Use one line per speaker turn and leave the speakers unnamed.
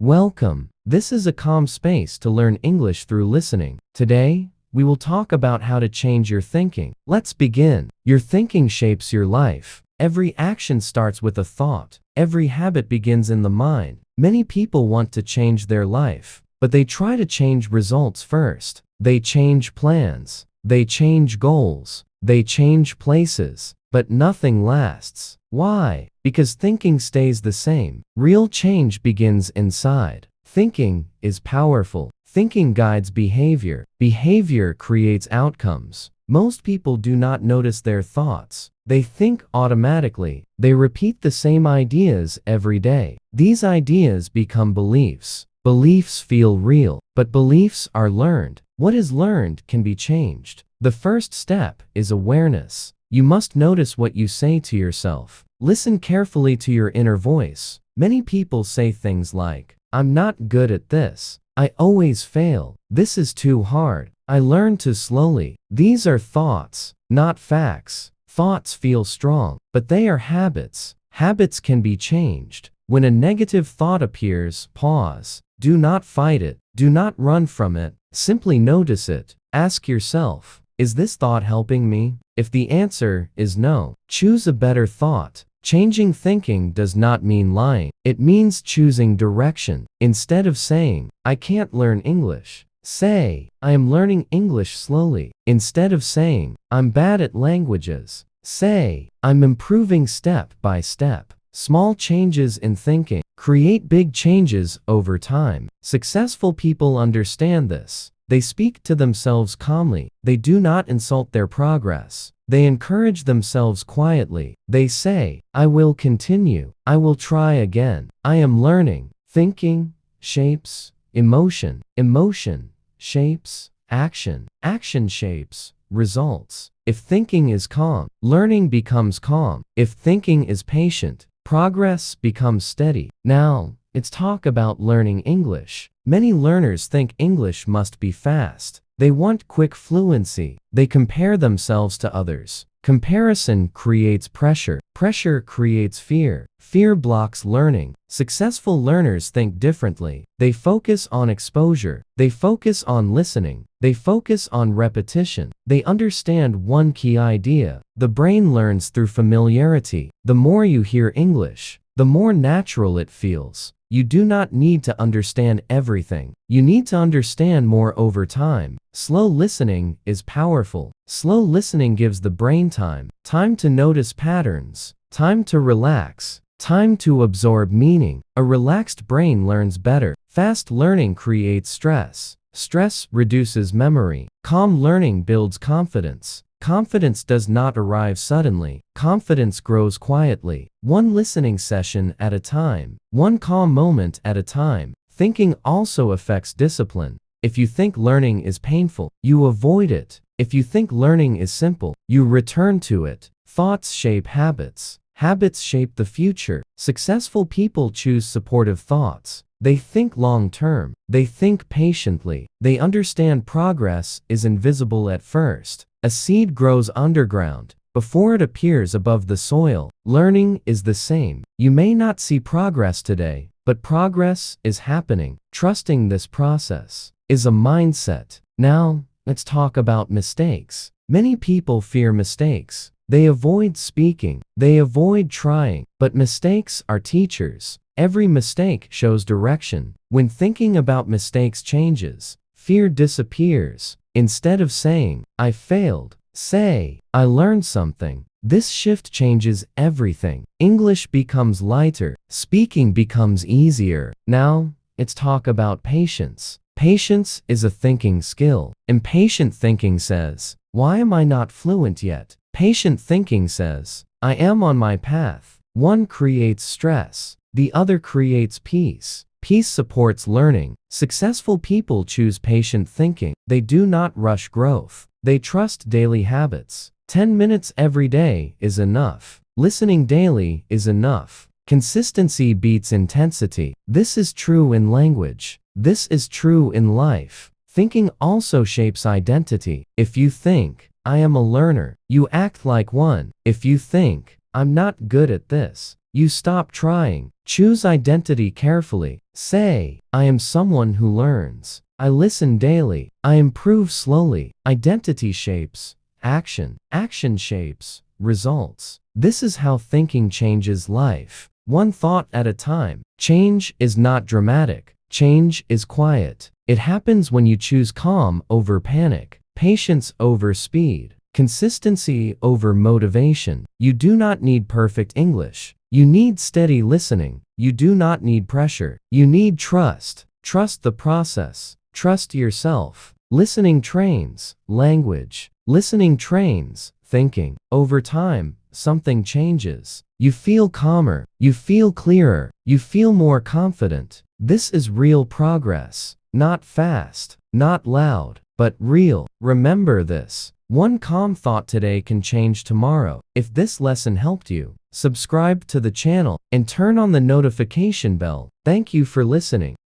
Welcome. This is a calm space to learn English through listening. Today, we will talk about how to change your thinking. Let's begin. Your thinking shapes your life. Every action starts with a thought. Every habit begins in the mind. Many people want to change their life, but they try to change results first. They change plans. They change goals. They change places, but nothing lasts. Why? Because thinking stays the same. Real change begins inside. Thinking is powerful. Thinking guides behavior. Behavior creates outcomes. Most people do not notice their thoughts. They think automatically. They repeat the same ideas every day. These ideas become beliefs. Beliefs feel real, but beliefs are learned. What is learned can be changed. The first step is awareness. You must notice what you say to yourself. Listen carefully to your inner voice. Many people say things like, "I'm not good at this. I always fail. This is too hard. I learn too slowly." These are thoughts, not facts. Thoughts feel strong, but they are habits. Habits can be changed. When a negative thought appears, pause. Do not fight it. Do not run from it. Simply notice it. Ask yourself, is this thought helping me? If the answer is no, choose a better thought. Changing thinking does not mean lying. It means choosing direction. Instead of saying, "I can't learn English," say, "I am learning English slowly." Instead of saying, "I'm bad at languages," say, "I'm improving step by step." Small changes in thinking create big changes over time. Successful people understand this. They speak to themselves calmly. They do not insult their progress. They encourage themselves quietly. They say, "I will continue. I will try again. I am learning." Thinking shapes emotion. Emotion shapes action. Action shapes results. If thinking is calm, learning becomes calm. If thinking is patient, progress becomes steady. Now, let's talk about learning English. Many learners think English must be fast. They want quick fluency. They compare themselves to others. Comparison creates pressure. Pressure creates fear. Fear blocks learning. Successful learners think differently. They focus on exposure. They focus on listening. They focus on repetition. They understand one key idea. The brain learns through familiarity. The more you hear English, the more natural it feels. You do not need to understand everything. You need to understand more over time. Slow listening is powerful. Slow listening gives the brain time to notice patterns, time to relax, time to absorb meaning. A relaxed brain learns better. Fast learning creates stress. Stress reduces memory. Calm learning builds confidence. Confidence does not arrive suddenly. Confidence grows quietly. One listening session at a time. One calm moment at a time. Thinking also affects discipline. If you think learning is painful, you avoid it. If you think learning is simple, you return to it. Thoughts shape habits. Habits shape the future. Successful people choose supportive thoughts. They think long-term. They think patiently. They understand progress is invisible at first. A seed grows underground before it appears above the soil. Learning is the same. You may not see progress today, but progress is happening. Trusting this process is a mindset. Now, let's talk about mistakes. Many people fear mistakes. They avoid speaking. They avoid trying. But mistakes are teachers. Every mistake shows direction. When thinking about mistakes changes, fear disappears. Instead of saying, "I failed," say, "I learned something." This shift changes everything. English becomes lighter. Speaking becomes easier. Now, let's talk about patience. Patience is a thinking skill. Impatient thinking says, "Why am I not fluent yet?" Patient thinking says, "I am on my path." One creates stress. The other creates peace. Peace supports learning. Successful people choose patient thinking. They do not rush growth. They trust daily habits. 10 minutes every day is enough. Listening daily is enough. Consistency beats intensity. This is true in language. This is true in life. Thinking also shapes identity. If you think, "I am a learner," you act like one. If you think, I'm not good at this. You stop trying. Choose identity carefully. Say, I am someone who learns. I listen daily. I improve slowly. Identity shapes action. Action shapes results. This is how thinking changes life. One thought at a time. Change is not dramatic. Change is quiet. It happens when you choose calm over panic, patience over speed, consistency over motivation. You do not need perfect English. You need steady listening. You do not need pressure. You need trust. Trust the process. Trust yourself. Listening trains language. Listening trains thinking. Over time, something changes. You feel calmer. You feel clearer. You feel more confident. This is real progress. Not fast, not loud, but real. Remember this. One calm thought today can change tomorrow. If this lesson helped you, subscribe to the channel and turn on the notification bell. Thank you for listening.